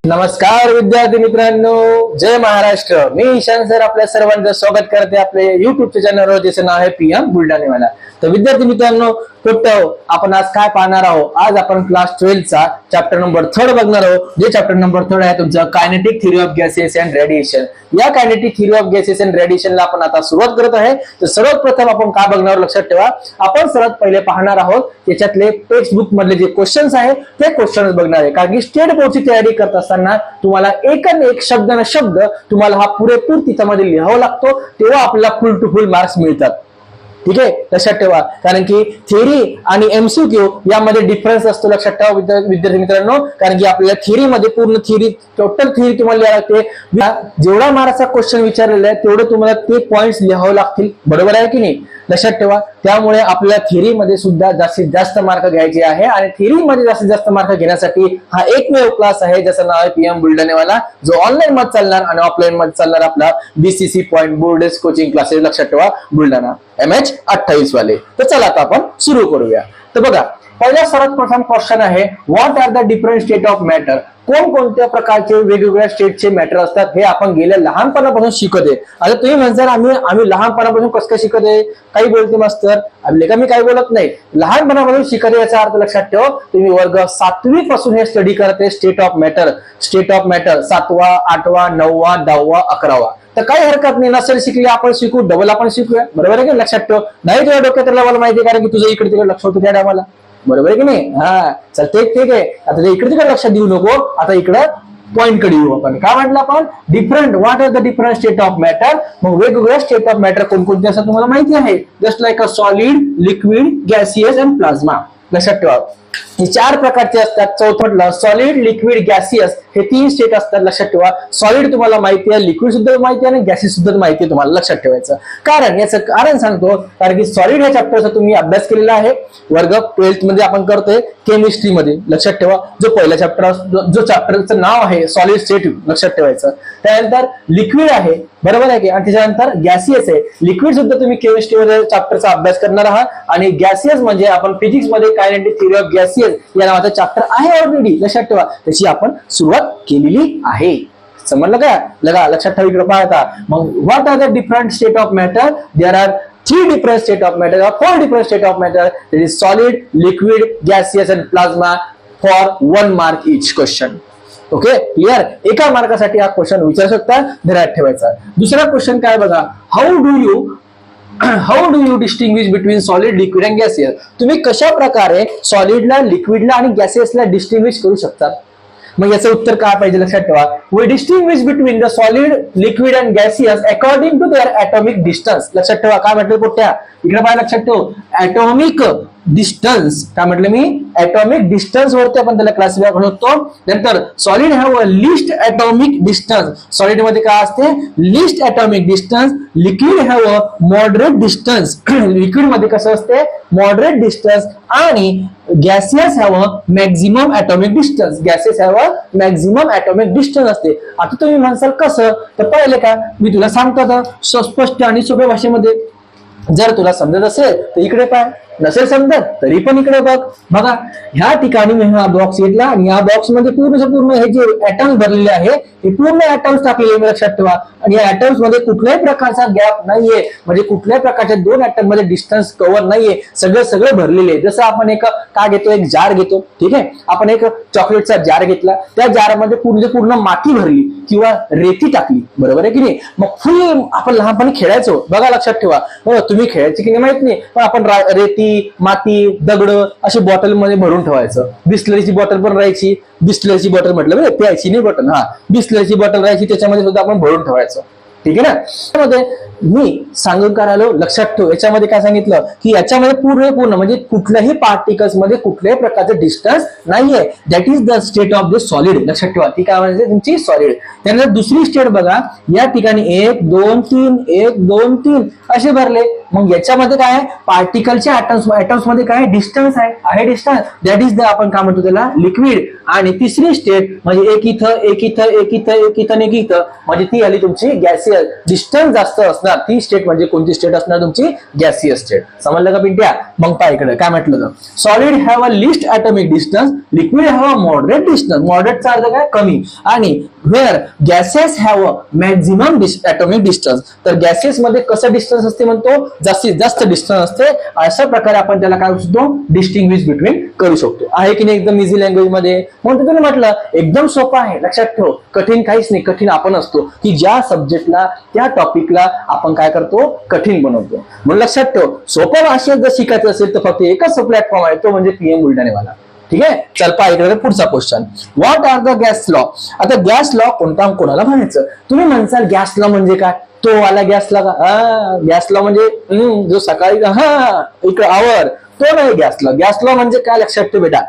नमस्कार विद्यार्थी मित्रांनो, जय महाराष्ट्र. मी ईशान सर आपल्या सर्वांचं स्वागत करते आपले युट्यूब चॅनलवर, ज्याचं नाव आहे PM बुलढाणेवाला. तर विद्यार्थी मित्रांनो, आपण आज काय पाहणार आहोत? आज आपण क्लास 12 चा चॅप्टर नंबर 3 बघणार आहोत. जे चॅप्टर नंबर 3 आहे तुमचं kinetic theory of gases and radiation. या kinetic theory of gases and रेडिएशनला आपण आता सुरुवात करत आहे. तर सर्वात प्रथम आपण काय बघणार लक्षात ठेवा. आपण सर्वात पहिले पाहणार आहोत त्याच्यातले टेक्स्ट बुक मधले जे क्वेश्चन्स आहे ते क्वेश्चन्स बघणार आहे. कारण की स्टेट बोर्डची तयारी करत असताना तुम्हाला एक शब्द न शब्द तुम्हाला हा पुरेपूर तिच्यामध्ये लिहावा लागतो, तेव्हा आपल्याला फुल टू फुल मार्क्स मिळतात. ठीक आहे, लक्षात ठेवा. कारण की थिअरी आणि MCQ यामध्ये डिफरन्स असतो, लक्षात ठेवा विद्यार्थी मित्रांनो. कारण की आपल्याला थिअरी मध्ये पूर्ण थिअरी, टोटल थिअरी तुम्हाला लिहावं लागते. जेवढा मार्क्सचा क्वेश्चन विचारलेला आहे तेवढे तुम्हाला ते पॉइंट्स लिहावे लागतील. बरोबर आहे की नाही? लक्षात ठेवा. त्यामुळे आपल्याला थिअरी मध्ये सुद्धा जास्तीत जास्त मार्क घ्यायचे आहे आणि थिअरी मध्ये जास्तीत जास्त मार्क घेण्यासाठी हा एकमेव क्लास आहे ज्याचं नाव आहे PM बुलढाणेवाला, जो ऑनलाईन मध्ये चालणार आणि ऑफलाईन मध्ये चालणार आपला BCC पॉइंट बोर्डेस कोचिंग क्लासेस. लक्षात ठेवा, बुलढाणा MH28 वाले. तर चला आता आपण सुरू करूया. तर बघा, पहिला सर्वात प्रथम क्वेश्चन आहे, what are the different state of matter. कोणकोणत्या प्रकारचे वेगवेगळ्या स्टेटचे मॅटर असतात हे आपण गेल्या लहानपणापासून शिकत आहे. आता तुम्ही म्हणसाल आम्ही लहानपणापासून कसं काय शिकत आहे, काही बोलते मास्तर का? मी काही बोलत नाही, लहानपणापासून शिकत आहे याचा अर्थ लक्षात ठेवा. तुम्ही वर्ग 7वी पासून हे स्टडी करते state of matter. State of matter 7वा, 8वा, 9वा, 10वा, 11वा. तर काही हरकत नाही, नसेल शिकले आपण शिकू, डबल आपण शिकूया. बरोबर आहे की? लक्षात ठेव. नाही तुझ्या डोक्यात मला माहिती आहे, कारण की तुझं इकडे तिकडे लक्ष होतं त्या टायमाला. बरोबर आहे की नाही? हा, चल ठीक आहे. आता इकडे तिकडे लक्षात देऊ नको, आता इकडे पॉइंट कडे येऊ आपण. काय म्हटलं आपण? Different, what are the different state of matter. मग वेगवेगळ्या स्टेट ऑफ मॅटर कोणकोणते असं तुम्हाला माहिती आहे. Just like a solid, liquid, gaseous and plasma. लक्षात ठेवा, हे 4 प्रकारचे असतात. चौथं सॉलिड, लिक्विड, गॅसियस हे 3 स्टेट असतात. लक्षात ठेवा, सॉलिड तुम्हाला माहिती आहे, लिक्विड सुद्धा माहिती आहे आणि गॅसियस सुद्धा माहिती आहे. तुम्हाला लक्षात ठेवायचं कारण याचं कारण सांगतो, कारण की सॉलिड या चॅप्टरचा तुम्ही अभ्यास केलेला आहे वर्ग 12 मध्ये. आपण करतोय केमिस्ट्री मध्ये. लक्षात ठेवा, जो पहिला चॅप्टर, जो चॅप्टरचं नाव आहे सॉलिड स्टेट, लक्षात ठेवायचं. त्यानंतर लिक्विड आहे, बरोबर आहे की? आणि त्याच्यानंतर गॅसियस आहे. लिक्विड सुद्धा तुम्ही केमिस्ट्री मध्ये चॅप्टरचा अभ्यास करणार आहात. आणि गॅसियस म्हणजे आपण फिजिक्स मध्ये कायनेटिक थिअरी ऑफ गॅसियस या नावाचा चॅप्टर आहे ऑलरेडी. लक्षात ठेवा, त्याची आपण सुरुवात केलेली आहे. समजलं का? लक्षात ठेवा. इकडे पाहता मग, what are the different state of matter. There are 3 different state of matter or 4 different state of matter. That is solid, liquid, gaseous and plasma for 1 mark each question. Okay, clear? एका मार्कासाठी हा question विचारू शकता, ध्यानात ठेवायचा. दुसरा question काय बघा, how do you distinguish between solid, liquid and gaseous. तुम्ही कशा प्रकारे सॉलिडला, लिक्विडला आणि गॅसियसला डिस्टिंग्विश करू शकता? मग याचं उत्तर काय पाहिजे? लक्षात ठेवा, we distinguish between the solid, liquid and gaseous according to their atomic distance. लक्षात ठेवा, काय म्हटलं पोट्या? इकडे पाहिजे, लक्षात ठेव, ॲटॉमिक डिस्टन्स. काय म्हटलं मी? ॲटॉमिक डिस्टन्स वरती आपण त्याला क्लासिफाय करू शकतो. नंतर solid have a least atomic distance. Solid मध्ये काय असते? Least atomic distance. Liquid have a moderate distance. Liquid मध्ये कसं असते? Moderate distance. आणि gaseous have a maximum atomic distance. Gaseous have a maximum atomic distance असते. आता तुम्ही म्हणसाल कसं? तर पहिले का मी तुला सांगतो स्पष्ट आणि सोप्या भाषेमध्ये. जर तुला समजत असेल तर इकडे पाय, नसेल समजत तरी पण इकडे बघ. बघा, ह्या ठिकाणी मी हा बॉक्स घेतला आणि या बॉक्स मध्ये पूर्ण हे जे ऍटम्स भरलेले आहे हे पूर्ण ऍटम्स टाकलेले, लक्षात ठेवा. आणि या ऍटम्स मध्ये कुठल्याही प्रकारचा गॅप नाहीये, म्हणजे कुठल्याही प्रकारच्या 2 ऍटम मध्ये डिस्टन्स कव्हर नाहीये. सगळं भरलेले आहे. जसं आपण एक काय घेतो, एक जार घेतो. ठीक आहे, आपण एक चॉकलेटचा जार घेतला, त्या जारमध्ये पूर्ण माती भरली किंवा रेती टाकली. बरोबर आहे की नाही? मग फुल आपण लहानपणी खेळायचो. बघा, लक्षात ठेवा. तुम्ही खेळायची की नाही माहित नाही, पण आपण रेती, माती, दगड अशी बॉटल मध्ये भरून ठेवायचं. बिस्लरीची बॉटल पण राहायची. बिस्लरीची बॉटल म्हटलं प्यायची नाही बॉटल, हा बिस्लरीची बॉटल राहायची, त्याच्यामध्ये सुद्धा आपण भरून ठेवायचं. ठीक आहे ना? त्यामध्ये मी सांगून करायलो, लक्षात ठेव. याच्यामध्ये काय सांगितलं की याच्यामध्ये पूर्ण म्हणजे कुठल्याही पार्टिकल्स मध्ये कुठल्याही प्रकारचं डिस्टन्स नाहीये. That is the state of the solid. लक्षात ठेवा, ती काय म्हणजे तुमची सॉलिड. त्यानंतर दुसरी स्टेट बघा, या ठिकाणी 1 2 3 1 2 3 असे भरले. मग याच्यामध्ये काय आहे, पार्टिकलच्या ऍटम्स मध्ये काय डिस्टन्स आहे डिस्टन्स, दॅट इज द आपण काय म्हणतो त्याला लिक्विड. आणि तिसरी स्टेट म्हणजे एक इथं एक इथं एक इथं एक इथं एक इथं, म्हणजे ती आली तुमची गॅसियस. डिस्टन्स जास्त असणार ती स्टेट म्हणजे कोणती स्टेट असणार तुमची गॅसियस स्टेट. समजलं का पिंट्या? मग पहा इकडे काय म्हटलं तर solid have a least atomic distance, liquid have a moderate distance, मॉडरेटचा अर्थ काय कमी, आणि where gases have a maximum atomic distance, तर गॅसेस मध्ये कसं डिस्टन्स असते म्हणतो जास्तीत जास्त डिस्टन्स असते. अशा प्रकारे आपण त्याला काय शकतो डिस्टिंग्विश बिटवीन करू शकतो. आहे की नाही एकदम इझी लँग्वेज मध्ये. म्हणून तुम्ही म्हटलं एकदम सोपं आहे, लक्षात ठेव, कठीण काहीच नाही. कठीण आपण असतो की ज्या सब्जेक्टला त्या टॉपिकला आपण काय करतो कठीण बनवतो. म्हणून लक्षात ठेव सोप्या भाषेत जर शिकायचं असेल तर फक्त एकच प्लॅटफॉर्म आहे, तो म्हणजे पीएम बुलढाणेवाला. ठीक आहे, चल पहा इकडे पुढचा question. What are the gas law. आता गॅस लॉ कोणाला म्हणायचं. तुम्ही म्हणसाल गॅस लॉ म्हणजे काय, तो वाला गॅस लॉ का, गॅस लॉ म्हणजे जो सकाळी इकडे आवर, तो नाही गॅस लॉ. गॅस लॉ म्हणजे काय लक्षात ठेव बेटा,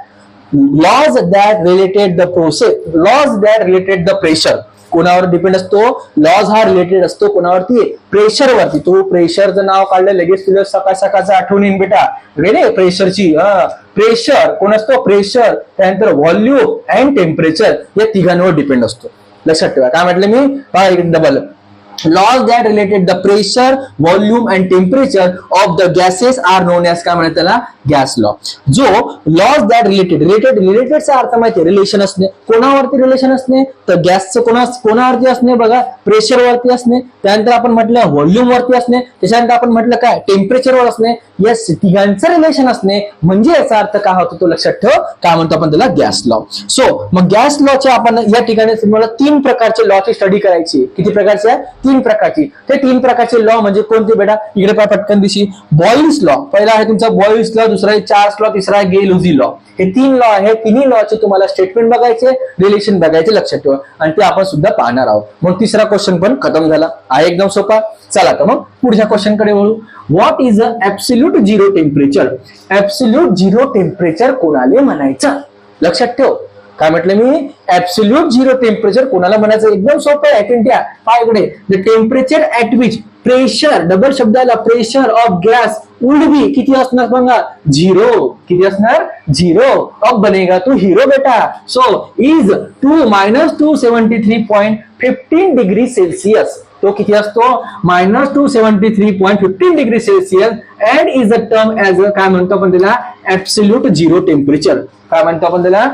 laws that related the process, laws that related the pressure. कोणावर डिपेंड असतो, लॉज हा रिलेटेड असतो कोणावरती, प्रेशर वरती. तो प्रेशरचं नाव काढलं लगेच तुला सकाळ सकाळचं आठवण येईल बेटा, रे प्रेशरची. प्रेशर कोण असतो, प्रेशर, त्यानंतर व्हॉल्यूम अँड टेम्परेचर या तिघांवर डिपेंड असतो. लक्षात ठेवा काय म्हटलं मी, double laws that related the pressure, volume and temperature of the gases are known as काय म्हणतात त्याला गॅस लॉ. जो laws that रिलेटेडचा अर्थ माहिती रिलेशन असणे, कोणावरती रिलेशन असणे तर गॅसचं कोणावरती असणे बघा, प्रेशर वरती असणे, त्यानंतर आपण म्हटलं व्हॉल्यूम वरती असणे, त्याच्यानंतर आपण म्हटलं काय टेम्परेचरवर असणे, या तिघांचं रिलेशन असणे, म्हणजे याचा अर्थ काय होतो तो लक्षात ठेव, काय म्हणतो आपण त्याला गॅस लॉ. सो मग गॅस लॉचे आपण या ठिकाणी तुम्हाला 3 प्रकारचे लॉची स्टडी करायची. किती प्रकारचे आहे, 3 प्रकारची. ते 3 प्रकारचे लॉ म्हणजे कोणते बेटा, इकडे पहा पटकन दिशी. बॉइल्स लॉ पहिला आहे तुमचा बॉइल्स लॉ, दुसरा आहे चार्ल्स लॉ, तिसरा आहे गे-लुजी लॉ. हे 3 लॉ आहे. तिन्ही लॉचे तुम्हाला स्टेटमेंट बघायचे, रिलेशन बघायचे, लक्षात ठेवा, आणि ते आपण सुद्धा पाहणार आहोत. मग तिसरा क्वेश्चन पण खतम झाला आहे, एकदम सोपा. चला तर मग पुढच्या क्वेश्चन कडे वळू. What is a absolute zero temperature. Absolute zero temperature कोणाला म्हणायचं, लक्षात ठेव. काय म्हटलं मी, ऍब्सोल्यूट झिरो टेम्परेचर कोणाला म्हणायचं, एकदम सोपं आहे. काय इकडे, the temperature at which pressure, double शब्द आला, प्रेशर ऑफ गॅस वुड बी किती असणार बघा, 0. किती असणार, 0. अब बनेगा तू हिरो बेटा. So is -273.15 degree Celsius. तो किती असतो, -273.15 degree Celsius, and is a term as काय म्हणतो आपण त्याला ऍब्सोल्यूट झिरो टेम्परेचर. काय म्हणतो आपण त्याला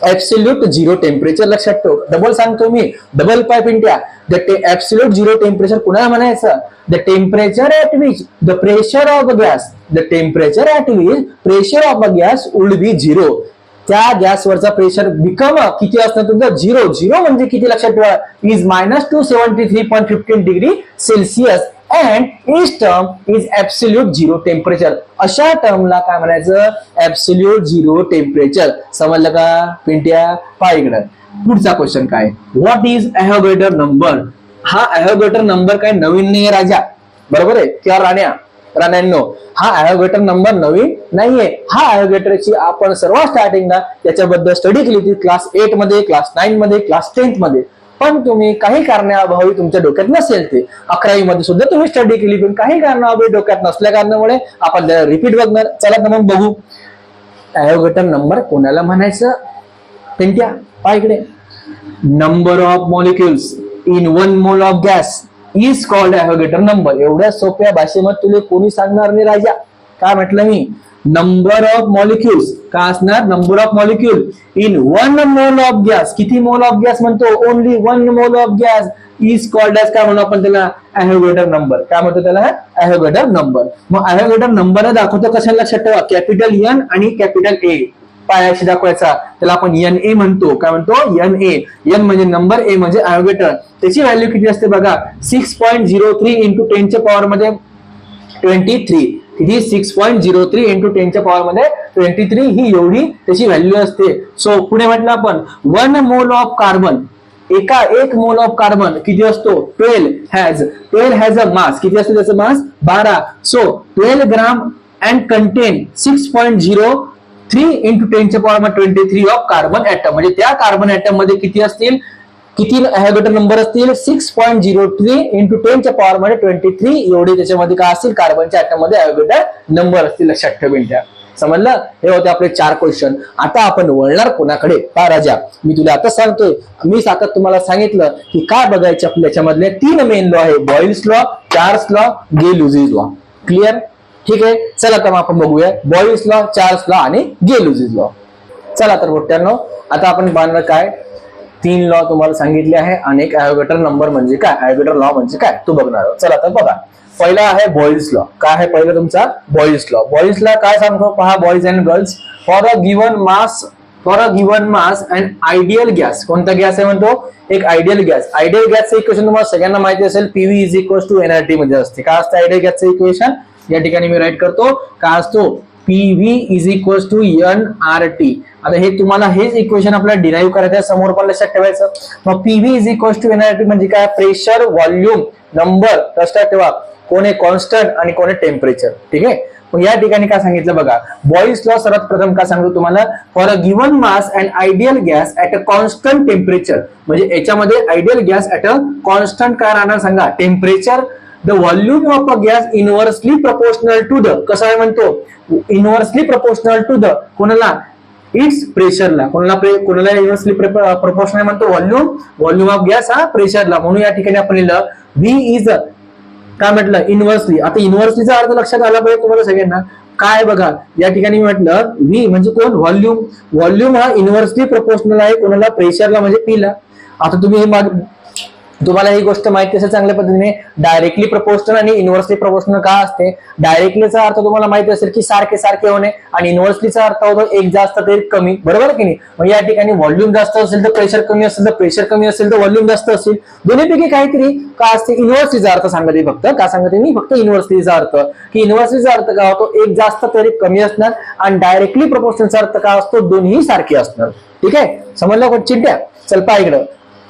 ऍब्सोल्यूट झिरो टेम्परेचर. लक्षात ठेव, डबल सांगतो मी, डबल पाईप इंट्या. द ऍब्सोल्यूट झिरो टेम्परेचर कुणाला म्हणायचं, the temperature at which the pressure of gas, the temperature at which pressure of a gas would be 0. त्या गॅसवरचा प्रेशर बिकम किती असणार तुमचं, 0. 0 म्हणजे किती लक्षात ठेवा, is -273.15 degree Celsius, and each term is absolute zero temperature. अशा टर्मला काय म्हणायचं, ऍब्सोल्यूट झिरो टेम्परेचर. समजलं का पिंट्या? पहा इकडं पुढचा क्वेश्चन काय, व्हॉट इज अव्होगॅड्रो नंबर. हा अव्होगॅड्रो नंबर काय नवीन नाही राजा, बरोबर आहे किंवा राण्यांनो, हा अव्होगॅड्रो नंबर नवीन नाहीये. हा अव्होगॅड्रोची आपण सर्वात स्टार्टिंगला त्याच्याबद्दल स्टडी केली होती क्लास 8 मध्ये, क्लास 9 मध्ये, क्लास 10 मध्ये. पण तुम्ही काही कारणाअभावी तुमच्या डोक्यात नसेल ते 11वी मध्ये सुद्धा तुम्ही स्टडी केली, पण काही कारणाअभावी डोक्यात नसल्या कारणामुळे आपण रिपीट बघणार. चला तर मग बघू, अव्होगॅड्रो नंबर कोणाला म्हणायचं. पिंट्या पहा इकडे, number of molecules in 1 mole of gas is called Avogadro number. एवढ्या सोप्या भाषेमध्ये तुला कोणी सांगणार नाही राजा. काय म्हटलं मी, नंबर ऑफ मॉलिक्युल्स काय असणार, number of molecule in 1 mole of gas. किती मोल ऑफ गॅस म्हणतो, only 1 mole of gas is called as काय म्हणू आपण त्याला, अव्होगॅड्रो नंबर. काय म्हणतो त्याला, अव्होगॅड्रो नंबर. मग अव्होगॅड्रो नंबर दाखवतो कशाला लक्षात ठेवा, कॅपिटल एन आणि कॅपिटल ए पायाशी दाखवायचा, त्याला आपण NA म्हणतो. काय म्हणतो, NA. एन म्हणजे नंबर, ए म्हणजे अव्होगॅड्रो. त्याची व्हॅल्यू किती असते बघा, 6.03 इंटू 10 च्या पॉवर मध्ये 23. किती, 6.03 इंटू 10 च्या पॉवर मध्ये 23. ही एवढी त्याची व्हॅल्यू असते. सो पुढे म्हटलं आपण 1 मोल ऑफ कार्बन, एक मोल ऑफ कार्बन किती असतो, 12 हॅज अ मास. किती असतो त्याचं मास, 12. So 12 gram and content 6.03 into 10 च्या पॉवर 23 ऑफ कार्बन ऍटम. म्हणजे त्या कार्बन ऍटम मध्ये किती असतील, किती ॲव्होगॅड्रो नंबर असतील 6.03 इंटू 10च्या पॉवर मध्ये 23 एवढे त्याच्यामध्ये काय असतील कार्बनच्या ऍटम मध्ये ॲव्होगॅड्रो नंबर असतील, लक्षात ठेवा. समजलं? हे होते आपले 4 क्वेश्चन. आता आपण वळणार कोणाकडे? पहा राजा, मी तुला आता सांगतोय, मी आता तुम्हाला सांगितलं की काय बघायचे आपल्या याच्यामधले 3 मेन लॉ आहे, Boyle's law, Charles law, Gay-Lussac law. Clear? ठीक आहे, चला तर मग आपण बघूया बॉइल्स लॉ, चार्ल्स लॉ आणि गे-लुईस लॉ. चला तर मोठ्यांनो, आता आपण पाहणार काय 3 लॉ तुम्हाला सांगितले आहे आणि एक ॲव्होगॅड्रो नंबर म्हणजे काय, ॲव्होगॅड्रो लॉ म्हणजे काय तो बघणार आहोत. चला तर बघा, पहिला आहे बॉइल्स लॉ. काय आहे पहिला तुमचा? Boyle's law. बॉइल्स लॉ काय सांगतो पहा, boys and girls, for a given mass and ideal gas. कोणता गॅस आहे म्हणतो? एक आयडियल गॅस. आयडियल गॅसचं इक्वेशन तुम्हाला सगळ्यांना माहिती असेल, PV is equal to NRT मध्ये असते. काय असतं आयडियल गॅसचं इक्वेशन? या ठिकाणी मी राईट करतो, काय असतो? PV is equal to NRT. आता हे तुम्हाला हेच इक्वेशन आपल्याला डिराईव्ह करायचं आहे, समोर पण लक्षात ठेवायचं. मग PV is equal to NRT म्हणजे काय? Pressure, volume, number. लक्षात ठेवा, कोण कॉन्स्टंट आणि कोण टेम्परेचर. ठीक आहे, मग या ठिकाणी काय सांगितलं बघा, बॉइल्स लॉ सर्वात प्रथम काय सांगतो तुम्हाला, for a given mass and ideal gas at a constant temperature. म्हणजे याच्यामध्ये ideal gas at a constant काय राहणार सांगा? Temperature. The volume of a gas inversely proportional to the, कसं आहे म्हणतो? इनव्हर्सली प्रपोर्शनल टू द कोणाला? इट्स प्रेशरला. कोणाला इनव्हर्सली प्रपोर्शनल म्हणतो? व्हॉल्यूम ऑफ गॅस हा प्रेशरला. म्हणून या ठिकाणी आपण लिहिलं व्ही इज काय म्हटलं? इनव्हर्सली. आता इनव्हर्सलीचा अर्थ लक्षात आला पाहिजे तुम्हाला सगळ्यांना. काय बघा, या ठिकाणी मी म्हटलं व्ही म्हणजे कोण? व्हॉल्यूम. व्हॉल्यूम हा इनव्हर्सली प्रपोर्शनल आहे कोणाला? प्रेशरला, म्हणजे पीला. आता तुम्ही हे तुम्हाला ही गोष्ट माहिती असेल चांगल्या पद्धतीने, डायरेक्टली प्रपोर्शनल आणि इनव्हर्सली प्रपोर्शनल काय असते? डायरेक्टलीचा अर्थ तुम्हाला माहिती असेल की सारखे सारखे होणे, आणि इनव्हर्सलीचा अर्थ होतो एक जास्त तर एक कमी. बरोबर की नाही? मग या ठिकाणी व्हॉल्यूम जास्त असेल तर प्रेशर कमी असेल, तर प्रेशर कमी असेल तर व्हॉल्यूम जास्त असेल. दोन्हीपैकी काहीतरी काय असते? इनव्हर्सलीचा अर्थ सांगते फक्त. काय सांगते मी? फक्त इनव्हर्सलीचा अर्थ. की इनव्हर्सलीचा अर्थ काय होतो? एक जास्त तर एक कमी असणार, आणि डायरेक्टली प्रपोर्शनलचा अर्थ काय असतो? दोन्ही सारखे असणार. ठीक आहे, समजलं कोण चिंट्या? चल पहा इकडं.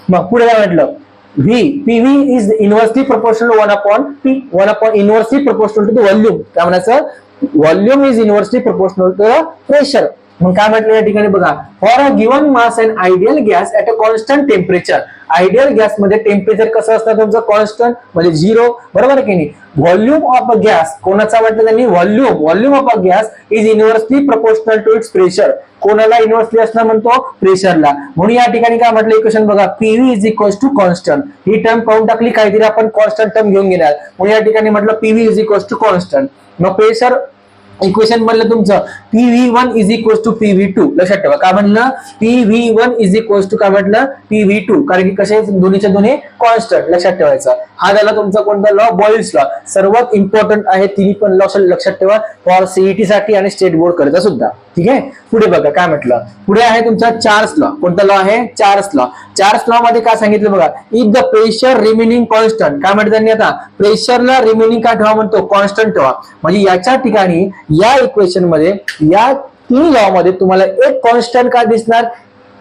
मग पुढे काय म्हटलं? PV is inversely proportional 1 upon P, 1 upon inversely proportional to the volume. काय म्हणायचं? Volume is inversely proportional to the pressure. मग काय म्हटलं या ठिकाणी बघा, for a given mass and ideal gas at a constant temperature. Ideal gas मध्ये temperature कसं असतं तुमचं? कॉन्स्टंट, म्हणजे 0. बरोबर आहे की नाही? व्हॉल्यूम ऑफ अ गॅस कोणाचा म्हटलं त्यांनी? Volume of a gas is inversely proportional to its pressure. कोणाला इनव्हर्सली असणार म्हणतो? प्रेशरला. म्हणून या ठिकाणी काय म्हटलं इक्वेशन बघा, PV is equal to constant. ही टर्म पाहून टाकली, काहीतरी आपण कॉन्स्टंट टर्म घेऊन घेणार. म्हणून या ठिकाणी म्हटलं PV is equal to constant. मग प्रेशर इक्वेशन म्हणलं तुमचं PV1 is equal to PV2. लक्षात ठेवा, काय म्हणलं? PV1 इज इक्वल टू काय म्हटलं? PV2. कारण की कसे दोन्हीच्या दोन्ही कॉन्स्टंट. लक्षात ठेवायचा. हा झाला तुमचा कोणता लॉ? Boyle's law. सर्वात इम्पॉर्टंट आहे, तिन्ही पण लॉ लक्षात ठेवा फॉर सीईटी साठी आणि स्टेट बोर्ड करता सुद्धा. ठीक आहे, पुढे बघा काय म्हटलं. पुढे आहे तुमचा चार्ल्स लॉ. कोणता लॉ आहे? Charles law. चार्ल्स लॉ मध्ये काय सांगितलं बघा, if the pressure remaining constant. काय म्हणतात त्यांनी आता? प्रेशरला रिमेनिंग काय ठेवा म्हणतो? कॉन्स्टंट ठेवा. म्हणजे याच्या ठिकाणी या इक्वेशन मध्ये, या 3 लॉ मध्ये तुम्हाला एक कॉन्स्टंट काय दिसणार?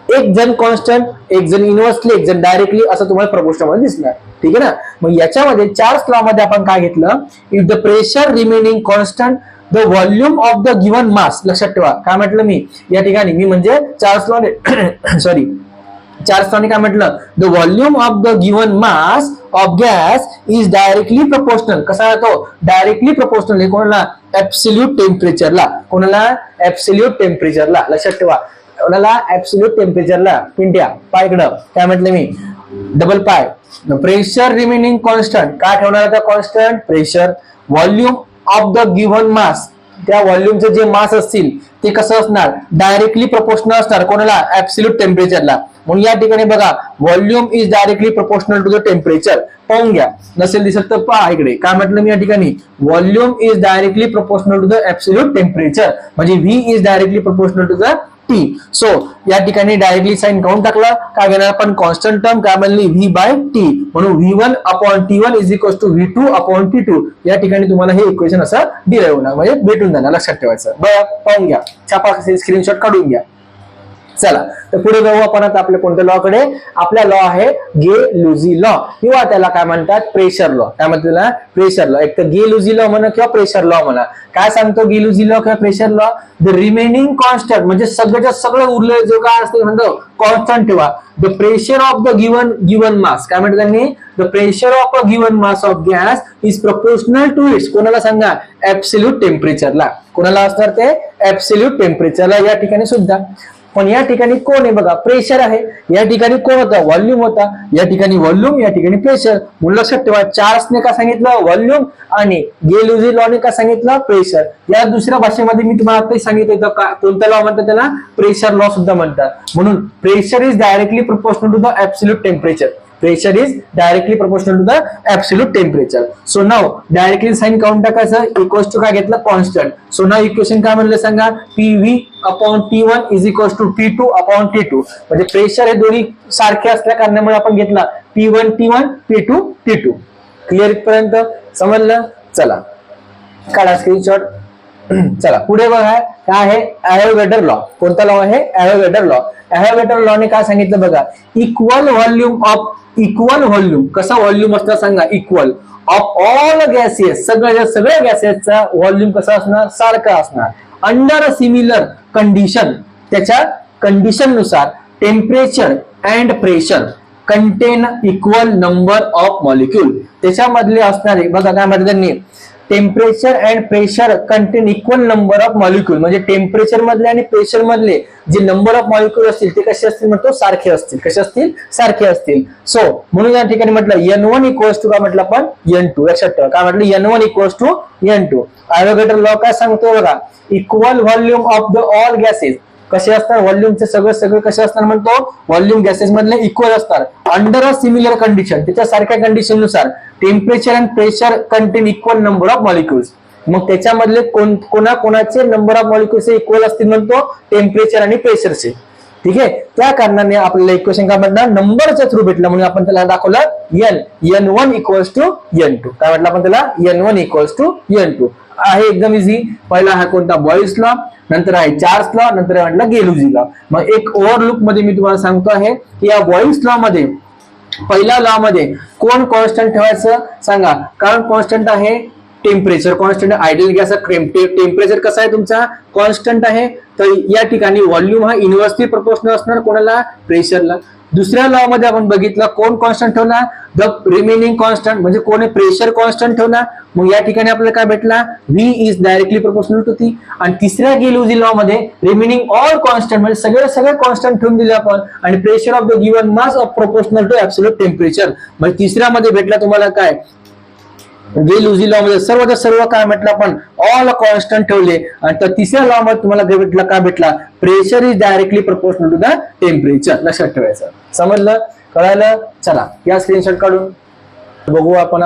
एक जण कॉन्स्टंट, एक जण इनव्हर्सली, एक जण डायरेक्टली, असं तुम्हाला प्रपोर्शनल मध्ये दिसणार. ठीक आहे ना? मग याच्यामध्ये चार्ल्स लॉ मध्ये आपण काय घेतलं? If the pressure remaining constant the volume of the given mass. लक्षात ठेवा, काय म्हटलं मी या ठिकाणी? मी म्हणजे चार्ल्स लॉ सॉरी चार्ल्स लॉने काय म्हटलं? The volume of the given mass of gas is directly proportional. कसा आहे तो? Directly proportional. कोणाला? ऍब्सोल्यूट टेम्परेचरला. कोणाला? ऍब्सोल्यूट टेम्परेचरला. लक्षात ठेवा, कोणाला? ऍब्सोल्यूट टेम्परेचरला. पिंट्या पाय इकडं. काय म्हटलं मी? Double pi. Pressure remaining constant. काय ठेवणार आता constant? Pressure. Volume of the given mass, त्या व्हॉल्यूमचे जे मास असतील ते कसं असणार? डायरेक्टली प्रपोर्शनल असणार. कोणाला? ऍब्सोल्यूट टेम्परेचरला. म्हणून या ठिकाणी बघा, volume is directly proportional to the temperature. पाहून घ्या, नसेल दिसत तर पहा इकडे. काय म्हटलं मी या ठिकाणी? Volume is directly proportional to the absolute temperature. म्हणजे V is directly proportional to the T. So या ठिकाणी डायरेक्टली साइन काउंट टाकला. काय घेणार आपण? Constant term. काय म्हणली? V by T. म्हणून V1 upon T1 is equal to V2 upon T2. या ठिकाणी तुम्हाला हे इक्वेशन असं डिराईव्ह होणार, म्हणजे भेटून जाणार. लक्षात ठेवायचं. बघा, पाहून घ्या, छापा, स्क्रीनशॉट काढून घ्या. चला तर पुढे जाऊ आपण आता आपल्या कोणत्या लॉ कडे. आपला लॉ आहे गे लुझी लॉ किंवा त्याला काय म्हणतात प्रेशर लॉ. काय म्हणतात त्याला प्रेशर लॉ. एक तर गे लुझी लॉ म्हणा किंवा प्रेशर लॉ म्हणा. काय सांगतो गे लुझी लॉ किंवा pressure law. The remaining constant म्हणजे सगळ्याच्या सगळं उरलेलं जो काय असतं म्हणतो कॉन्स्टंट ठेवा. The pressure of the given mass. काय म्हणतात त्यांनी the pressure of a given mass of gas is proportional to its. कोणाला सांगा ऍब्सोल्यूट टेम्परेचरला. कोणाला असणार ते ऍब्सोल्यूट टेम्परेचरला. या ठिकाणी सुद्धा पण या ठिकाणी कोण आहे बघा प्रेशर आहे. या ठिकाणी कोण होता व्हॉल्यूम होता. या ठिकाणी व्हॉल्यूम या ठिकाणी प्रेशर. म्हणून लक्षात ठेवा चार्ल्सने का सांगितलं व्हॉल्यूम आणि गे लुझी लॉने का सांगितलं प्रेशर. या दुसऱ्या भाषेमध्ये मी तुम्हाला आता सांगितलं होतं का कोणता लॉ म्हणतात त्याला प्रेशर लॉ सुद्धा म्हणतात. म्हणून pressure is directly proportional to the absolute temperature. Pressure is directly proportional to the absolute temperature. So now directly sign काढून टाकायचं equals to काय घेतलं constant. So now equation काय म्हणलं सांगा PV upon T1 is equals to T2 upon T2. म्हणजे pressure हे दोन्ही सारखे असल्या कारणामुळे आपण घेतला P1 T1 P2 T2. Clear इथपर्यंत समजलं. चला काढा स्क्रीनशॉट. चला पुढे बघा काय आहे ॲव्होगॅड्रो लॉ. कोणता लॉ आहे ॲव्होगॅड्रो लॉ. ॲव्होगॅड्रो लॉने काय सांगितलं बघा इक्वल व्हॉल्यूम कसा व्हॉल्यूम असणार सांगा इक्वल ऑफ ऑल गॅसेस. सगळ्या गॅसेसचा व्हॉल्यूम कसा असणार सारखा असणार अंडर अ सिमिलर कंडिशन. त्याच्या कंडिशन नुसार temperature and pressure content equal number of molecule. त्याच्यामधले असणारे बघा काय म्हणतात त्यांनी temperature and pressure content equal number of molecule. म्हणजे टेम्परेचर मधले आणि प्रेशर मधले जे नंबर ऑफ मॉलिक्यूल असतील ते कसे असतील म्हणतो सारखे असतील. कसे असतील सारखे असतील. सो म्हणून या ठिकाणी म्हटलं N1 इक्वल्स टू काय म्हटलं आपण N2. लक्षात ठेवा काय म्हटलं N1 equals to N2. Avogadro law काय सांगतो बघा equal volume of the all gases. कसे असतात व्हॉल्यूमचे सगळे कसे असतात म्हणतो व्हॉल्यूम गॅसेस मधले इक्वल असतात अंडर अ सिमिलर कंडिशन. त्याच्या सारख्या कंडिशन नुसार temperature and pressure content equal number of molecules. मग त्याच्यामधले कोणाचे नंबर ऑफ मॉलिक्युल्स इक्वल असतील म्हणतो टेम्परेचर आणि प्रेशरचे. ठीक आहे त्या कारणाने आपल्याला इक्वेशन काय म्हणणार नंबरच्या थ्रू भेटला म्हणून आपण त्याला दाखवलं N1 इक्वल्स टू N2. काय म्हटलं आपण त्याला N1 इक्वल्स टू N2. आहे एकदम इझी. पहिला हा कोणता बॉईल्स लॉ नंतर आहे चार्ल्स लॉ नंतर म्हटलं गे लुझी लॉ. मग एक ओव्हरलुक मध्ये मी तुम्हाला सांगतो आहे की या बॉईल्स लॉ मध्ये पहिल्या लॉ मध्ये कोण कॉन्स्टंट ठेवायचं सांगा. कारण कॉन्स्टंट आहे temperature. Constant ideal gas temperature कसा आहे तुमचा कॉन्स्टंट आहे. तर या ठिकाणी व्हॉल्यूम हा इन्व्हर्सली प्रोपोर्शनल असणार कोणाला प्रेशरला. दुसऱ्या लॉ मध्ये आपण बघितलं कोण कॉन्स्टंट ठेवणार द रिमेनिंग कॉन्स्टंट म्हणजे कोण प्रेशर कॉन्स्टंट ठेवणार. मग या ठिकाणी आपल्याला काय भेटला V is directly proportional to T. आणि तिसऱ्या गे लुझी लॉ मध्ये रिमेनिंग ऑल कॉन्स्टंट म्हणजे सगळे कॉन्स्टंट ठेवून दिले आपण आणि pressure of the given mass of proportional to absolute temperature. म्हणजे तिसऱ्यामध्ये भेटला तुम्हाला काय गे लुझी लॉ मध्ये सर्व काय म्हटलं आपण ऑल कॉन्स्टंट ठेवले. आणि तर तिसऱ्या लॉ मध्ये तुम्हाला भेटला काय भेटला pressure is directly proportional to the temperature. लक्षात ठेवायचं. समजलं कळालं. चला या स्क्रीनशॉट काढून बघू आपण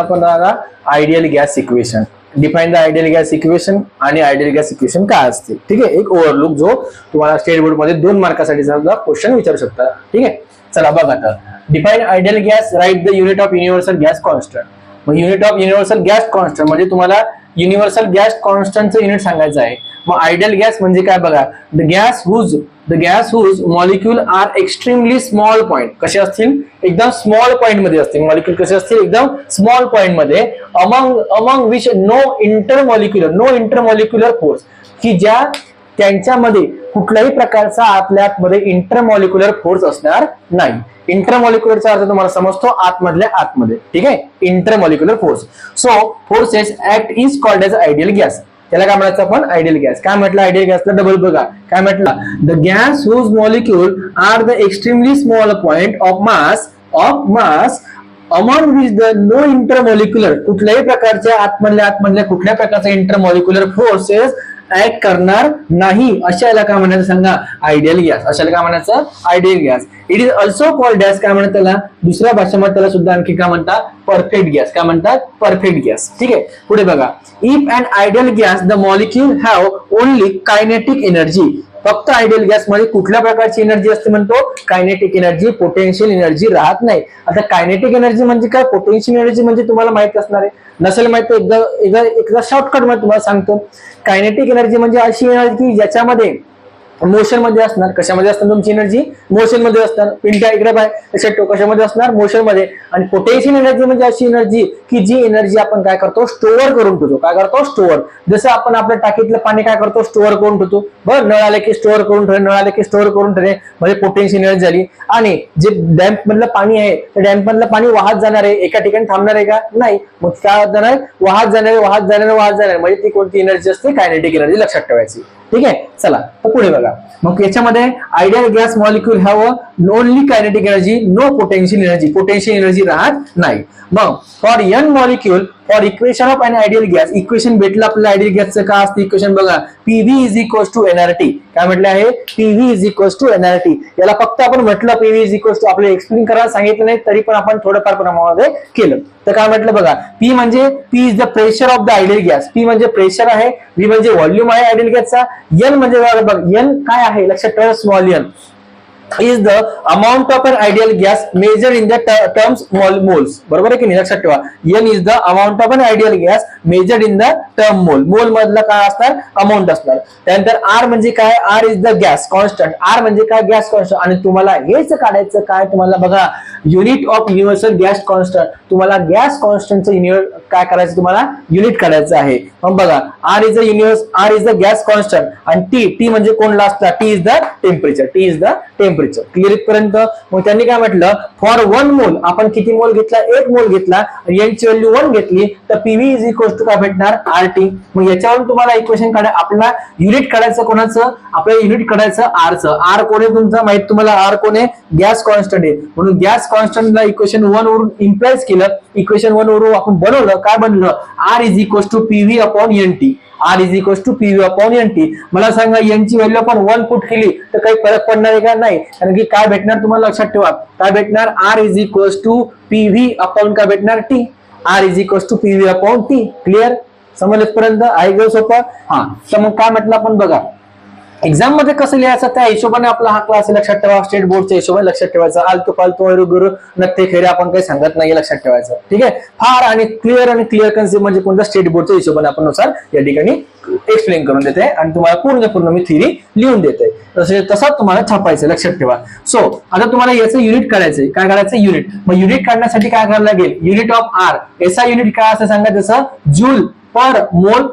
ideal gas equation. Define the ideal gas equation आणि आयडियल गॅस इक्वेशन काय असते. ठीक आहे एक ओव्हरलुक जो तुम्हाला स्टेट बोर्ड मध्ये 2 मार्कासाठी क्वेश्चन विचारू शकता. ठीक आहे चला बघा आता define ideal gas right the unit of universal gas constant. मग unit of universal gas constant म्हणजे तुम्हाला युनिव्हर्सल गॅस कॉन्स्टंटचं युनिट सांगायचं आहे. मग आयडियल गॅस म्हणजे काय बघा the gas whose molecule are extremely small point. कसे असतील एकदम स्मॉल पॉइंट मध्ये असतील मॉलिक्यूल. कसे असतील एकदम स्मॉल पॉइंट मध्ये among which no intermolecular force की ज्या त्यांच्यामध्ये कुठल्याही प्रकारचा आतल्या आतमध्ये इंटरमॉलिक्युलर फोर्स असणार नाही. इंटरमॉलिक्युलरचा अर्थ तुम्हाला समजतो आतमधल्या आतमध्ये. ठीक आहे intermolecular force. So forces act is called as ideal gas. त्याला काय म्हणायचं आपण आयडियल गॅस. काय म्हटलं आयडियल गॅसला डबल बघा काय म्हटलं the gas whose molecule are the extremely small point of mass among which the no intermolecular कुठल्याही प्रकारच्या आतमधल्या कुठल्या प्रकारचा इंटरमॉलिक्युलर फोर्सेस ऍक्ट करणार नाही. अशाला काय म्हणायचं सांगा आयडियल गॅस. अशाला काय म्हणायचं ideal gas. It is also called gas काय म्हणतात त्याला दुसऱ्या भाषेमध्ये त्याला सुद्धा आणखी काय म्हणतात परफेक्ट गॅस. काय म्हणतात परफेक्ट गॅस. ठीक आहे पुढे बघा if and ideal gas the molecule have only kinetic energy. फक्त आयडियल गॅस मध्ये कुठल्या प्रकारची एनर्जी असते म्हणतो कायनेटिक एनर्जी पोटेन्शियल एनर्जी राहत नाही. आता कायनेटिक एनर्जी म्हणजे काय पोटेन्शियल एनर्जी म्हणजे तुम्हाला माहित असणार आहे. नसेल माहित एकदा शॉर्टकट मध्ये तुम्हाला सांगतो. कायनेटिक एनर्जी म्हणजे अशी एनर्जी ज्याच्यामध्ये मोशन मध्ये असणार. कशामध्ये असणार तुमची एनर्जी? मोशन मध्ये असणार. पिंट्या इकडे बाय लक्षात ठेव, कशामध्ये असणार? मोशन मध्ये. आणि पोटेन्शियल एनर्जी म्हणजे अशी एनर्जी की जी एनर्जी आपण काय करतो? स्टोअर करून ठेवतो. काय करतो? स्टोअर. जसं आपण आपल्या टाकीतलं पाणी काय करतो? स्टोअर करून ठेवतो. बरं, नळ आले की स्टोअर करून ठेवणे, नळ आले की स्टोअर करून ठेवणे, म्हणजे पोटेन्शियल एनर्जी झाली. आणि जे डॅम्प मधलं पाणी आहे, त्या डॅम्प मधलं पाणी वाहत जाणार आहे, एका ठिकाणी थांबणार आहे का? नाही. मग काय जाणार? वाहत जाणार, वाहत जाणार, वाहत जाणार, म्हणजे ती कोणती एनर्जी असते? Kinetic energy. लक्षात ठेवायची. ठीक आहे. चला तर पुढे बघा. मग याच्यामध्ये ideal gas molecule have only kinetic energy, no potential energy. Potential energy राहत नाही. मग for an molecule for equation of an ideal gas, equation भेटलं आपल्याला आयडियल गॅसचं. का असतं इक्वेशन? बघा, PV is equals to NRT. काय म्हटलं आहे? PV is equals to NRT. याला फक्त आपण म्हटलं पीव्ही इज इक्वल्स टू, आपल्याला एक्सप्लेन करायला सांगितलं नाही, तरी पण आपण थोडंफार प्रमाणामध्ये केलं. तर काय म्हटलं बघा, पी म्हणजे P is the pressure of the ideal gas. P म्हणजे प्रेशर आहे, व्ही म्हणजे व्हॉल्यूम आहे आयडियल गॅसचा, एन म्हणजे बघा एन काय आहे लक्षात ठेवा, small N is the amount of an ideal gas measured in the terms moles. बरोबर आहे की नाही? लक्षात ठेवा, n is the amount of an ideal gas measured in the term mole. मोल मधला काय असणार? अमाऊंट असणार. त्यानंतर r म्हणजे काय? r is the gas constant. r म्हणजे काय? Gas constant. आणि तुम्हाला हेच काढायचं काय? तुम्हाला बघा, unit of universal gas constant. तुम्हाला गॅस कॉन्स्टंटचं युनिट काय करायचं? तुम्हाला युनिट काढायचं आहे. मग बघा, r is the universe, r is the gas constant. आणि t म्हणजे कोणला असणार? t is the temperature. t is the temperature. Clear इथपर्यंत? मग त्यांनी काय म्हटलं? फॉर 1 मोल, आपण किती मोल घेतला? 1 मोल घेतला, एन ची व्हॅल्यू 1 घेतली, तर पीव्ही इज इक्वल टू काय भेटणार? आरटी. मग याच्यावरून तुम्हाला इक्वेशन काढायचं, आपला युनिट काढायचं कोणाचं? आपल्याला युनिट काढायचं आरचं. आर कोण आहे तुमचं? माहित तुम्हाला आर कोण आहे? गॅस कॉन्स्टंट आहे. म्हणून गॅस कॉन्स्टंटला इक्वेशन 1 वरून इम्प्लाइज केलं. इक्वेशन 1 वरून आपण बनवलं. काय बनलं? R is equal to PV upon N T. R is equal to PV upon N T. मला सांगा, एन ची व्हॅल्यू आपण 1 पुट केली तर काही फरक पडणार आहे का? नाही. कारण की काय भेटणार तुम्हाला लक्षात ठेवा, काय भेटणार? R is equal to PV upon काय भेटणार? T. R is equal to PV upon T. Clear? समजपर्यंत आहे का सोपं? हा. तर मग काय म्हटलं आपण बघा, एक्झाम मध्ये कसं लिहायचं त्या हिशोबाने आपला हा क्लास लक्षात ठेवा. स्टेट बोर्डच्या हिशोबाने लक्षात ठेवायचा. आलतू फालतू गुरु नत्ते खेरे आपण काही सांगत नाही, लक्षात ठेवायचं. ठीक आहे. फार आणि क्लिअर कन्सेप्ट म्हणजे कोणत्या स्टेट बोर्डच्या हिशोबाने आपण नुसार या ठिकाणी एक्सप्लेन करून देते आणि तुम्हाला पूर्ण मी थिअरी लिहून देते. तसं तुम्हाला छापायचं, लक्षात ठेवा. सो आता तुम्हाला याचं युनिट काढायचंय. काय काढायचं? युनिट. मग युनिट काढण्यासाठी काय करायला लागेल? Unit of R. याचा युनिट काय असं सांगा, जसं जूल पर मोल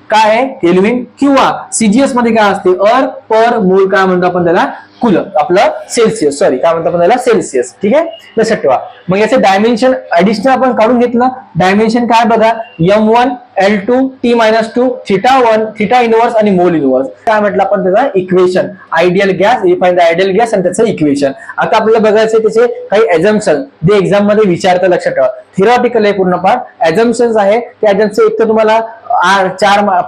काय आहे? केल्विन. किंवा सीजीएस मध्ये काय असते? अर पर मोल. काय म्हणतो आपण त्याला? कुलम. आपलं सेल्सिअस. सॉरी, काय म्हणतो आपण त्याला? सेल्सिअस. ठीक आहे, लक्षात ठेवा. मग याचे डायमेन्शन ऍडिशनल आपण काढून घेतलं. डायमेन्शन काय बघा, M1 L2 T-2 θ1 θ इनवर्स आणि मोल इनवर्स. काय म्हटलं आपण त्याचा? Equation. Ideal gas, find the ideal gas आणि त्याचं इक्वेशन. आता आपल्याला बघायचं त्याचे काही एझम्पशन जे एक्झाम मध्ये विचारतं, लक्षात ठेवा. थिअरॉटिकल आहे पूर्ण पार्ट. एझम्पशन्स आहे त्या एझम्पशन एक तर तुम्हाला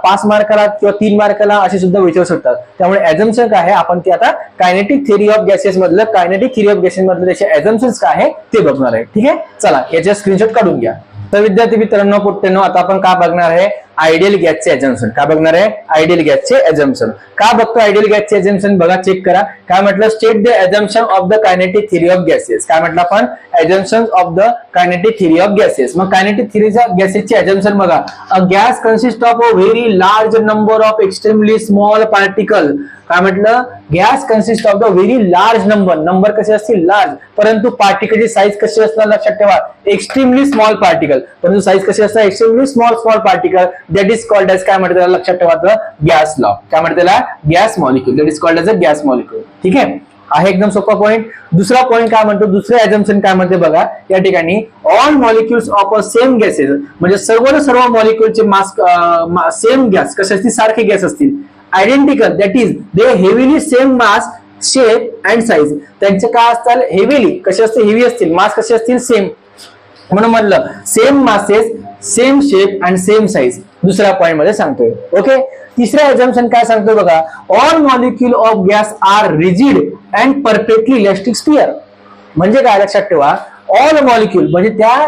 5 मार्काला किंवा 3 मार्काला असे सुद्धा विचारू शकतात. त्यामुळे एझम्पशन काय आहे आपण ते आता कायनेटिक थिअरी ऑफ गॅसेस मधलं त्याचे एझम्पशन्स काय आहे ते बघणार आहे. ठीक आहे, चला याचे स्क्रीनशॉट काढून घ्या. तर विद्यार्थी मित्रांनो, पुढे आता आपण काय बघणार आहे? आयडियल गॅसचे एझम्पशन. काय बघणार आहे? आयडियल गॅसचे एझम्पशन. का बघतो आयडियल गॅसचे एझम्पशन? बघा, चेक करा. काय म्हटलं? State the assumption of the kinetic theory of gases. काय म्हटलं आपण? Assumption of the kinetic theory of gases. मग कायनेटिक थिअरीच्या गॅसेसचे एझम्पशन बघा. A gas consist of a very large number of extremely small particle. काय म्हटलं? Gas consist of the very large number कसे असतील? लार्ज. परंतु पार्टिकलची साईज कशी असणार? लक्षात ठेवा, एक्स्ट्रीमली स्मॉल पार्टिकल. परंतु साईज कशी असणार? Extremely small particle. That is called as काय म्हणतात त्याला? लक्षात ठेवा, गॅस लॉ. काय म्हणतात त्याला? Gas molecule. That is called as a gas molecule. ठीक आहे एकदम सोपा पॉईंट. दुसरा पॉईंट काय म्हणतो? दुसरे एझम्पशन काय म्हणते बघा या ठिकाणी. All molecules of a same gases, म्हणजे सर्व मॉलिक्युलचे मास सेम गॅस कसे असतील? सारखे गॅस असतील. Identical, that is they heavily same mass shape and size. त्यांचे काय असतात? हेवीली कसे असतील? हेवी असतील. मास कसे असतील? सेम. म्हणून म्हणलं same masses, same shape and same size. दुसऱ्या पॉईंट मध्ये सांगतोय. ओके. तिसऱ्या एझम्पशन काय सांगतोय बघा. All molecule of gas are rigid and perfectly elastic sphere. म्हणजे काय? लक्षात ठेवा, ऑल मॉलिक्यूल म्हणजे त्या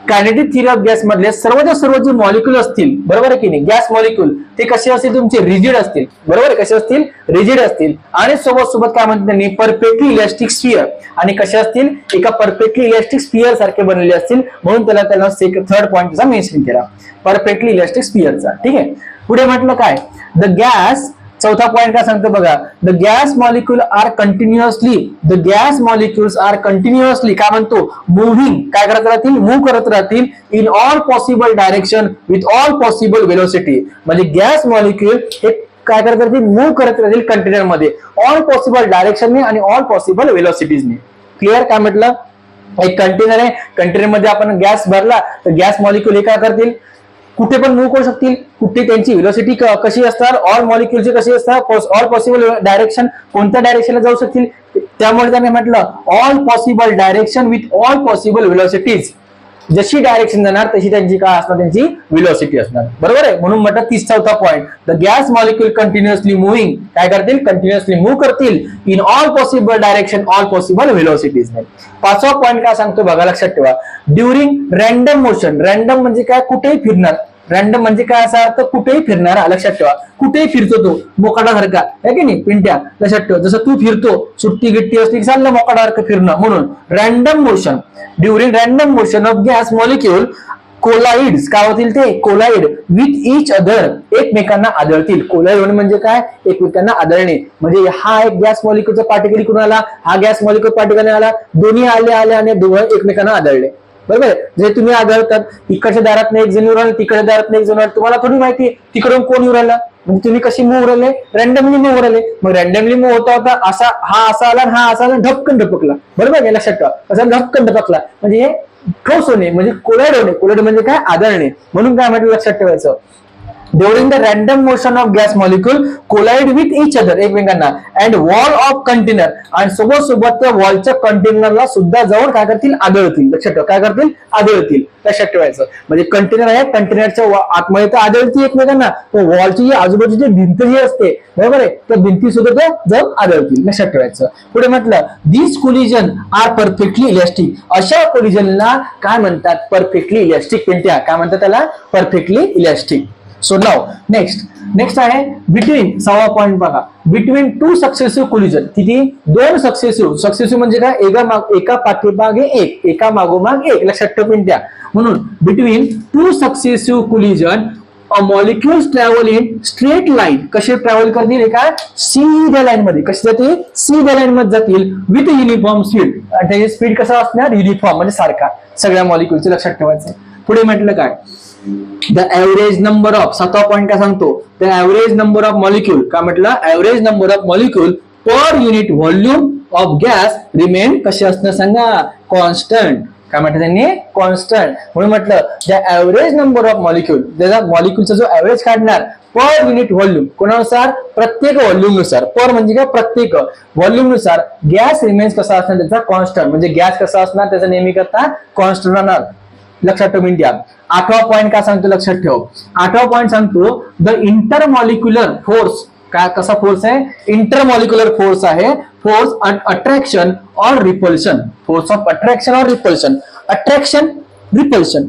कायनेटिक थिअरी ऑफ गॅस मधले सर्व जे मॉलिक्यूल असतील, बरोबर आहे की नाही, गॅस मॉलिक्यूल, ते कसे असतील? तुमचे रिजिड असतील. बरोबर आहे, कसे असतील? रिजिड असतील. आणि सोबत काय म्हणतात त्यांनी? Perfectly elastic sphere. आणि कसे असतील? एका परफेक्टली इलेस्टिक स्फिअर सारखे बनलेले असतील. म्हणून त्याला थर्ड पॉईंटचा मेन्शन केला, परफेक्टली इलेस्टिक स्फिअरचा. ठीक आहे. पुढे म्हटलं काय? द गॅस चौथा पॉईंट काय सांगतो बघा, the gas molecule are continuously काय म्हणतो, मुव्हिंग काय करत राहतील, मूव्ह करत राहतील in all possible direction with all possible velocity. म्हणजे गॅस मॉलिक्यूल हे काय करत राहतील, मूव्ह करत राहतील कंटेनर मध्ये ऑल पॉसिबल डायरेक्शनने आणि ऑल पॉसिबल वेलोसिटीजने. क्लिअर काय म्हटलं, एक कंटेनर आहे, कंटेनर मध्ये आपण गॅस भरला तर गॅस मॉलिक्यूल हे काय करतील, कुठे पण मूव्ह करू शकतील. कुठे त्यांची व्हेलोसिटी कशी असणार, ऑल मॉलिक्यूलची कशी असणार, ऑल पॉसिबल डायरेक्शन कोणत्या डायरेक्शनला जाऊ शकतील. त्यामुळे त्यांनी म्हटलं all possible direction with all possible velocities. जशी डायरेक्शन जाणार तशी त्यांची काय असणार, त्यांची व्हेलोसिटी असणार. बरोबर आहे. म्हणून म्हटलं 34 point, the gas molecule continuously moving काय करतील, कंटिन्युअसली मूव्ह करतील in all possible direction all possible velocities. 5वा पॉईंट काय सांगतो बघा, लक्षात ठेवा, ड्युरिंग रॅन्डम मोशन. रॅन्डम म्हणजे काय, कुठेही फिरणार. रॅन्डम म्हणजे काय असा अर्थ, कुठेही फिरणारा. लक्षात ठेवा, कुठेही फिरतो तो मोकाटासारखा आहे की नाही पिंट्या. लक्षात ठेवा, जसं तू फिरतो, सुट्टी गिट्टी असली की चाललं मोकाटासारखं फिरणं. म्हणून random motion, during random motion of gas molecule collides काय होतील, ते कोलाइड विथ इच अदर एकमेकांना आदळतील. कोलाइड म्हणजे काय, एकमेकांना आदळणे. म्हणजे हा एक गॅस मॉलिक्यूलचा पार्टिकल इकडून आला, हा गॅस मॉलिक्यूल पार्टिकल आला, दोन्ही आले आणि दोघं एकमेकांना आदळले. बरोबर. जे तुम्ही आदळतात, इकडच्या दारात एक जण उराल, तिकडच्या दारात एक जण उराल, तुम्हाला थोडी माहिती तिकडून कोण उराला. म्हणजे तुम्ही कशी मूव्ह उरले, रॅन्डमली मूव्ह उरले. मग रॅन्डमली मूव्ह होता होता हा असा आला, हा असा आला, ढपकन ढपकला. बरोबर आहे, लक्षात ठेवा, असा ढपकन ढपकला म्हणजे हे ठोस होणे, म्हणजे कोलाइड होणे. कोलाइड म्हणजे काय, आदळणे. म्हणून काय म्हटलं, लक्षात ठेवायचं, during the random motion of gas molecule collide with each other एकमेकांना अँड वॉल ऑफ कंटेनर, आणि सोबत त्या वॉलच्या कंटेनरला सुद्धा जाऊन काय करतील, आदळतील. लक्षात ठेवा, काय करतील, आदळतील. लक्षात ठेवायचं, म्हणजे कंटेनर आहे, कंटेनरच्या आतमध्ये तर आदळतील एकमेकांना, तर वॉलची जी आजूबाजूची भिंत जी असते, बरोबर आहे, त्या भिंती सुद्धा त्या जाऊन आदळतील. लक्षात ठेवायचं. पुढे म्हटलं, दिस कोलिजन आर परफेक्टली इलॅस्टिक. अशा कोलिजनला काय म्हणतात, परफेक्टली इलॅस्टिक. काय म्हणतात त्याला, परफेक्टली इलॅस्टिक. सो नाव नेक्स्ट आहे बिटवीन. 6वा पॉईंट बघा, बिटवीन टू सक्सेसिव्ह कोलिजन. किती, दोन सक्सेसिव्ह म्हणजे काय, एका पाठीमागे एक, एका मागोमाग एक. लक्षात ठेवून द्या. म्हणून between two successive collision molecules travel in straight line. कसे ट्रॅव्हल करतील, एका सीध्या लाईन मध्ये. कशी जातील, सीध्या लाईन मध्ये जातील विथ युनिफॉर्म स्पीड. त्याची स्पीड कसा असणार, युनिफॉर्म म्हणजे सारखा सगळ्या मॉलिक्युलचे. लक्षात ठेवायचं. पुढे म्हटलं काय, द ऍव्हरेज नंबर ऑफ. 7वा पॉईंट काय सांगतो, the average number of molecule. काय म्हटलं, average number of molecule per unit volume of gas remain कसे असणार सांगा, कॉन्स्टंट. काय म्हटलं त्यांनी, कॉन्स्टंट. म्हणून म्हटलं the average number of molecule, त्याचा मॉलिक्यूलचा जो ऍव्हरेज काढणार पर युनिट व्हॉल्यूम, कोणानुसार, प्रत्येक व्हॉल्यूम नुसार. पर म्हणजे काय, प्रत्येक व्हॉल्यूम नुसार गॅस रिमेन्स कसा असणार, त्याचा कॉन्स्टंट. म्हणजे गॅस कसा असणार, त्याचा नेहमी करता कॉन्स्टंट राहणार. लक्षात ठेवून इंडिया. 8वा पॉईंट काय सांगतो, लक्षात ठेव. 8वा पॉईंट सांगतो, द इंटरमॉलिक्युलर फोर्स. काय, कसा फोर्स आहे, इंटरमॉलिक्युलर फोर्स आहे. Force on attraction or repulsion. Force of attraction or repulsion. Attraction repulsion.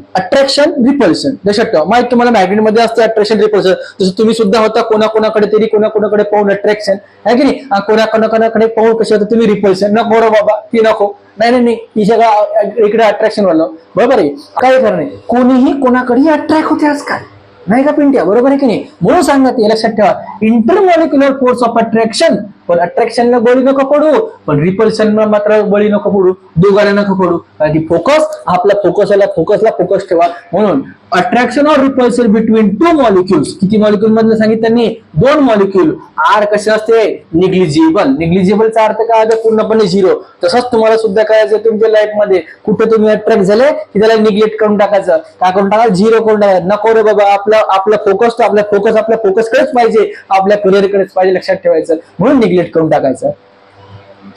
लक्षात ठेवा. माहिती तुम्हाला मॅग्नेट मध्ये असते अट्रॅक्शन रिपल्शन. जसं तुम्ही सुद्धा होता, कोणाकोणाकडे तरी कोणाकोणाकडे पाहून अट्रॅक्शन आहे की नाही, कोणाकोणाकडे पाहून कसे होतं तुम्ही रिपल्शन. नको रे बाबा, ती नको. नाही ही सगळं इकडे अट्रॅक्शन वालं. बरोबर आहे, काय खरं नाही, कोणीही कोणाकडेही अट्रॅक्ट होते आजकाल, नाही का पिंट्या, बरोबर आहे की नाही. म्हणून सांगत लक्षात ठेवा, इंटरमॉलिक्युलर फोर्स ऑफ अट्रॅक्शन. पण अट्रॅक्शनला बळी नको पडू, पण रिपल्शनला मात्र बळी नको पडू, दोघांना नको पडू. कारण की आपला फोकस ठेवा. म्हणून attraction or repulsion between two molecules. किती मॉलिक्युल मधलं सांगितलं त्यांनी, 2 मॉलिक्युल. आर कसे असते, निग्लिजिबल. निग्लिजिबलचा अर्थ काय आहे, पूर्णपणे 0. तसंच तुम्हाला सुद्धा करायचं तुमच्या लाईफ मध्ये. कुठे तुम्ही अट्रॅक्ट झाले की त्याला निग्लेक्ट करून टाकायचं. काय करून टाकायचं, 0 करून टाकायचं. नको रे बाबा, आपला फोकस कडेच पाहिजे, आपल्या करिअरकडेच पाहिजे. लक्षात ठेवायचं. म्हणून निग्लेक्ट करून टाकायचं.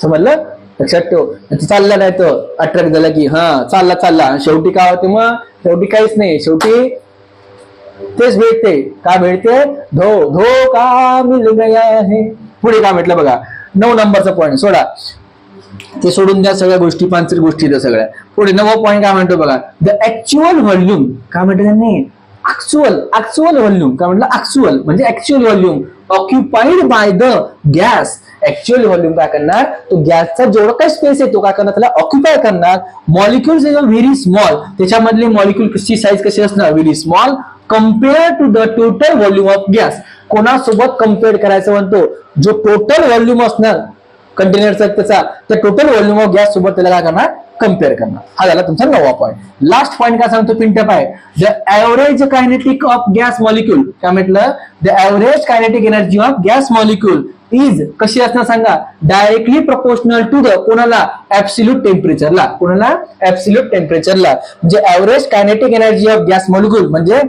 समजलं, लक्षात ठेव. चालला नाही तो अट्रॅक्ट झाला की चालला शेवटी काय होते, मग शेवटी काहीच नाही, शेवटी तेच भेटते. काय भेटते, धो का मिल गया है. पुढे काय म्हटलं बघा, 9 नंबरचा पॉईंट सोडा, ते सोडून द्या, सगळ्या गोष्टी पांचर गोष्टी त्या सगळ्या. पुढे 9वा पॉईंट काय म्हणतो बघा, द ऍक्च्युअल व्हॉल्यूम. काय म्हणतो त्यांनी, ऍक्च्युअल व्हॉल्यूम. काय म्हटलं, ऍक्च्युअल म्हणजे actual volume occupied by the gas. Actual volume काय करणार, तो गॅसचा जेवढा काही स्पेस आहे तो काय करणार, त्याला ऑक्युपाय करणार. Molecules is very small. त्याच्यामधले मॉलिक्युल ची साईज कशी असणार, very small compare to the total volume of gas. कोणासोबत कम्पेअर करायचं म्हणतो, जो टोटल व्हॉल्यूम असणार कंटेनरचा त्याचा, त्या टोटल व्हॉल्यूम ऑफ गॅस सोबत त्याला काय करणार, कम्पेअर करणार. हा झाला तुमचा 9वा पॉईंट. लास्ट पॉईंट काय सांगतो पिंटअप आहे, the average kinetic of gas molecule. काय म्हटलं, the average kinetic energy of gas molecule is कशी असणार सांगा, डायरेक्टली प्रोपोर्शनल टू द कोणाला, ऍब्सोल्यूट टेम्परेचरला. कोणाला, ऍब्सोल्यूट टेम्परेचरला. म्हणजे average kinetic energy of gas molecule म्हणजे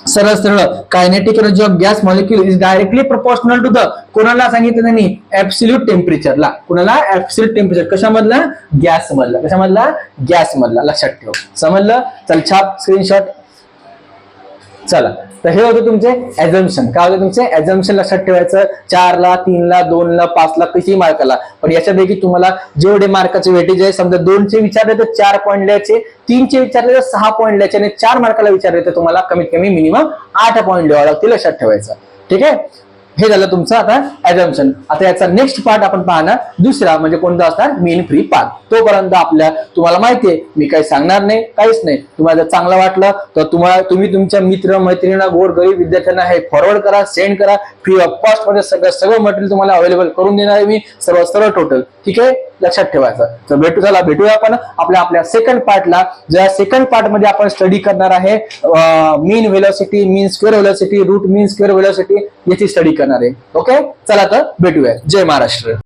सरळ सरळ kinetic energy of gas molecule is directly proportional to the कोणाला सांगितलं त्यांनी, ऍब्सोल्यूट टेम्परेचरला. कोणाला, ऍब्सोल्यूट टेम्परेचर. कशामधला, गॅस मधला. कशामधला, गॅस मधला. लक्षात ठेव. समजलं. चल छाप स्क्रीनशॉट. चला, तर हे होते तुमचे ऍझम्पशन. काय होते तुमचे ऍझम्पशन, लक्षात ठेवायचं. 4 ला, 3 ला, 2 ला, 5 ला, किती मार्काला. पण याच्यापैकी तुम्हाला जेवढे मार्काचे वेटेज आहे, समजा 2 चे विचारले तर 4 पॉईंट द्यायचे, 3 चे विचारले तर 6 पॉईंट द्यायचे, आणि 4 मार्काला विचारले तर तुम्हाला कमीत कमी मिनिमम 8 पॉईंट द्यावा लागतील. लक्षात ठेवायचं. ठीक आहे. हे झालं तुमचं आता ऍझम्पशन. आता याचा नेक्स्ट पार्ट आपण पाहणार दुसरा, म्हणजे कोणता असणार, मीन फ्री पाथ. तोपर्यंत तुम्हाला माहितीये मी काही सांगणार नाही, काहीच नाही. तुम्हाला जर चांगलं वाटलं तर तुम्ही तुमच्या मित्र मैत्रिणींना, गोरगरीब विद्यार्थ्यांना हे फॉरवर्ड करा, सेंड करा. फ्री ऑफ कॉस्ट मध्ये सगळं मटेरियल तुम्हाला अवेलेबल करून देणार आहे मी, सर्व टोटल. ठीक आहे, लक्षात ठेवायचं. तर भेटूया आपण आपल्या सेकंड पार्टला. ज्या सेकंड पार्ट मध्ये आपण स्टडी करणार आहे मीन व्हेलॉसिटी, मीन स्क्वेअर व्हेलॉसिटी, रूट मीन स्क्वेअर व्हेलॉसिटी याची स्टडी करणार आहे. ओके, चला तर भेटूया. जय महाराष्ट्र.